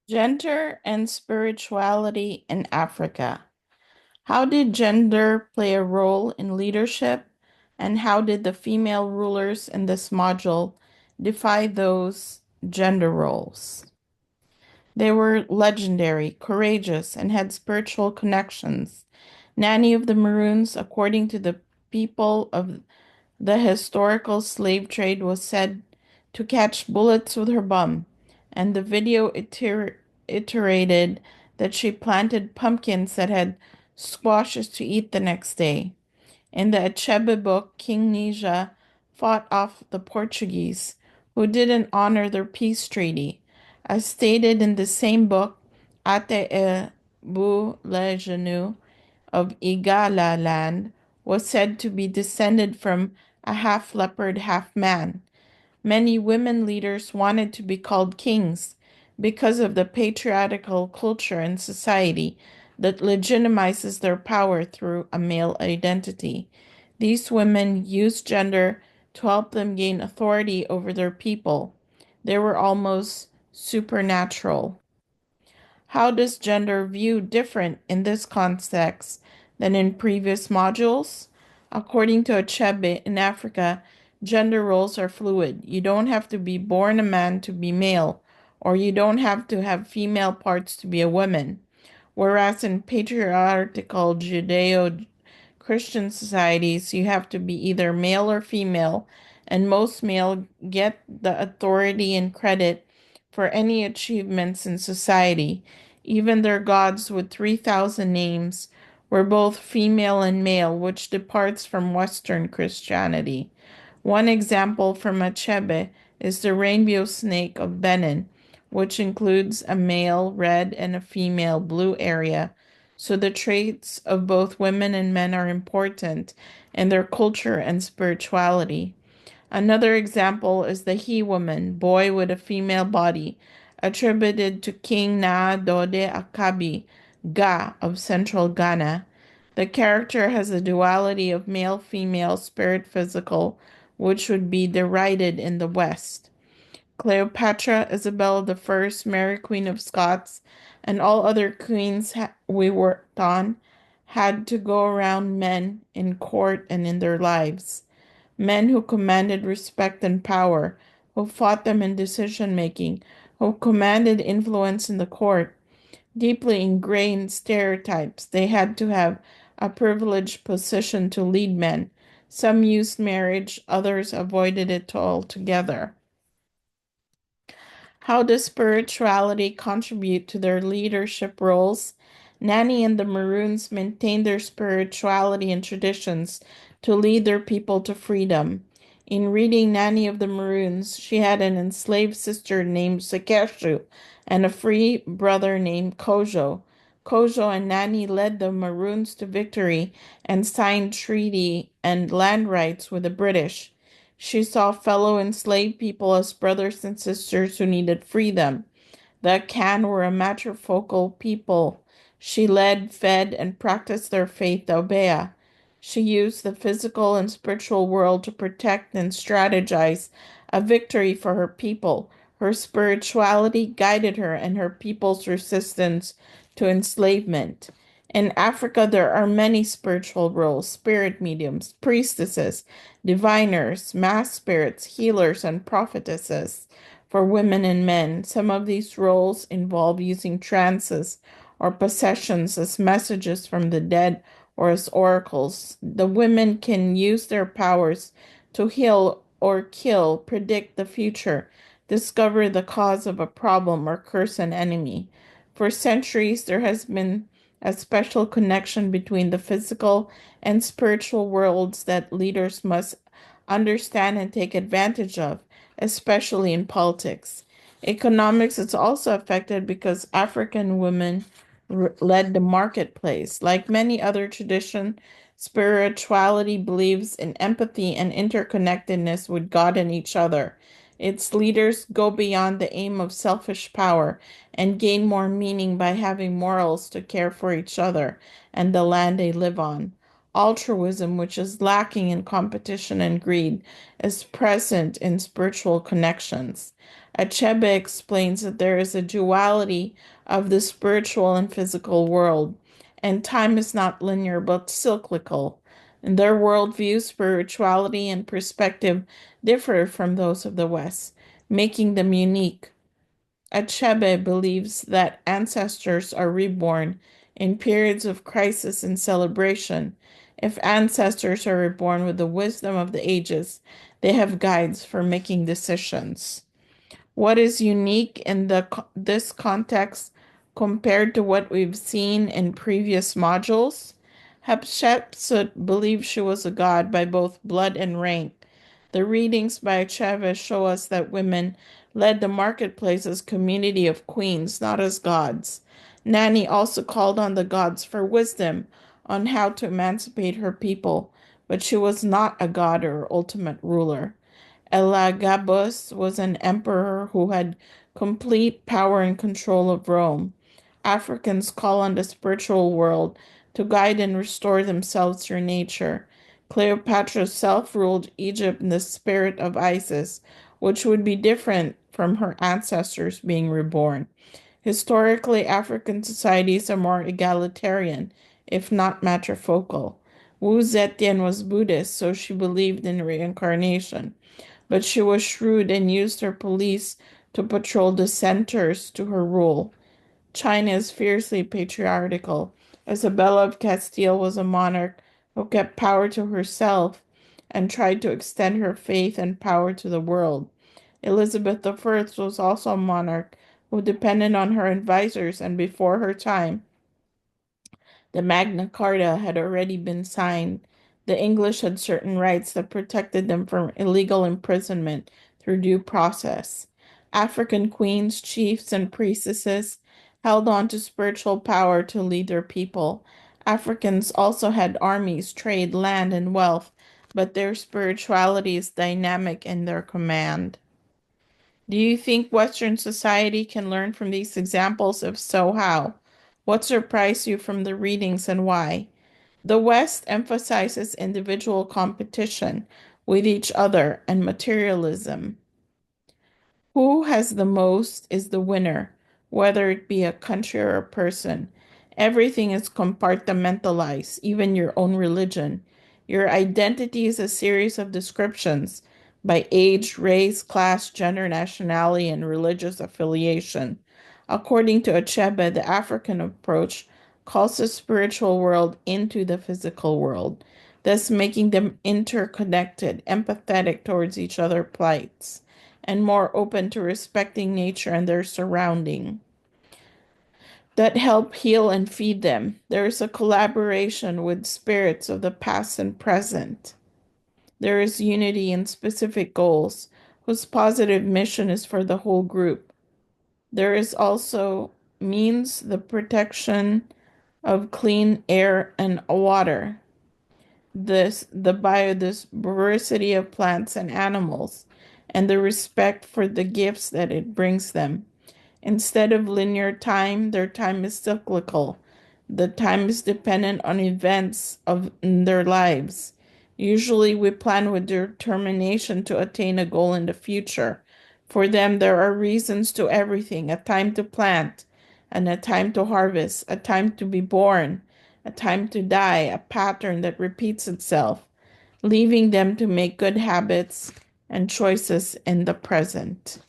Gender and spirituality in Africa. How did gender play a role in leadership, and how did the female rulers in this module defy those gender roles? They were legendary, courageous, and had spiritual connections. Nanny of the Maroons, according to the people of the historical slave trade, was said to catch bullets with her bum, and the video iterated that she planted pumpkins that had squashes to eat the next day. In the Achebe book, King Nija fought off the Portuguese, who didn't honor their peace treaty. As stated in the same book, Ate Bu Le of Igala land was said to be descended from a half leopard, half man. Many women leaders wanted to be called kings because of the patriarchal culture in society that legitimizes their power through a male identity. These women used gender to help them gain authority over their people. They were almost supernatural. How does gender view different in this context than in previous modules? According to Achebe, in Africa, gender roles are fluid. You don't have to be born a man to be male, or you don't have to have female parts to be a woman. Whereas in patriarchal Judeo Christian societies, you have to be either male or female, and most male get the authority and credit for any achievements in society. Even their gods with 3,000 names were both female and male, which departs from Western Christianity. One example from Achebe is the rainbow snake of Benin, which includes a male red and a female blue area. So the traits of both women and men are important in their culture and spirituality. Another example is the he woman, boy with a female body, attributed to King Na Dode Akabi, Ga of central Ghana. The character has a duality of male female spirit physical, which would be derided in the West. Cleopatra, Isabella I, Mary Queen of Scots, and all other queens we worked on had to go around men in court and in their lives. Men who commanded respect and power, who fought them in decision making, who commanded influence in the court. Deeply ingrained stereotypes. They had to have a privileged position to lead men. Some used marriage, others avoided it altogether. How does spirituality contribute to their leadership roles? Nanny and the Maroons maintained their spirituality and traditions to lead their people to freedom. In reading Nanny of the Maroons, she had an enslaved sister named Sekeshu and a free brother named Kojo. Kojo and Nanny led the Maroons to victory and signed treaty and land rights with the British. She saw fellow enslaved people as brothers and sisters who needed freedom. The Akan were a matrifocal people. She led, fed, and practiced their faith, Obeah. She used the physical and spiritual world to protect and strategize a victory for her people. Her spirituality guided her and her people's resistance to enslavement. In Africa, there are many spiritual roles: spirit mediums, priestesses, diviners, mass spirits, healers, and prophetesses for women and men. Some of these roles involve using trances or possessions as messages from the dead or as oracles. The women can use their powers to heal or kill, predict the future, discover the cause of a problem, or curse an enemy. For centuries, there has been a special connection between the physical and spiritual worlds that leaders must understand and take advantage of, especially in politics. Economics is also affected because African women led the marketplace. Like many other traditions, spirituality believes in empathy and interconnectedness with God and each other. Its leaders go beyond the aim of selfish power and gain more meaning by having morals to care for each other and the land they live on. Altruism, which is lacking in competition and greed, is present in spiritual connections. Achebe explains that there is a duality of the spiritual and physical world, and time is not linear but cyclical. In their worldview, spirituality and perspective differ from those of the West, making them unique. Achebe believes that ancestors are reborn in periods of crisis and celebration. If ancestors are reborn with the wisdom of the ages, they have guides for making decisions. What is unique in this context compared to what we've seen in previous modules? Hatshepsut believed she was a god by both blood and rank. The readings by Chavez show us that women led the marketplace as community of queens, not as gods. Nani also called on the gods for wisdom on how to emancipate her people, but she was not a god or ultimate ruler. Elagabalus was an emperor who had complete power and control of Rome. Africans call on the spiritual world to guide and restore themselves through nature. Cleopatra self ruled Egypt in the spirit of Isis, which would be different from her ancestors being reborn. Historically, African societies are more egalitarian, if not matrifocal. Wu Zetian was Buddhist, so she believed in reincarnation, but she was shrewd and used her police to patrol dissenters to her rule. China is fiercely patriarchal. Isabella of Castile was a monarch who kept power to herself and tried to extend her faith and power to the world. Elizabeth I was also a monarch who depended on her advisors, and before her time, the Magna Carta had already been signed. The English had certain rights that protected them from illegal imprisonment through due process. African queens, chiefs, and priestesses held on to spiritual power to lead their people. Africans also had armies, trade, land, and wealth, but their spirituality is dynamic in their command. Do you think Western society can learn from these examples? If so, how? What surprised you from the readings and why? The West emphasizes individual competition with each other and materialism. Who has the most is the winner, whether it be a country or a person. Everything is compartmentalized, even your own religion. Your identity is a series of descriptions by age, race, class, gender, nationality, and religious affiliation. According to Achebe, the African approach calls the spiritual world into the physical world, thus making them interconnected, empathetic towards each other's plights, and more open to respecting nature and their surrounding that help heal and feed them. There is a collaboration with spirits of the past and present. There is unity in specific goals whose positive mission is for the whole group. There is also means the protection of clean air and water, the biodiversity of plants and animals, and the respect for the gifts that it brings them. Instead of linear time, their time is cyclical. The time is dependent on events of in their lives. Usually, we plan with determination to attain a goal in the future. For them, there are reasons to everything: a time to plant, and a time to harvest, a time to be born, a time to die, a pattern that repeats itself, leaving them to make good habits and choices in the present.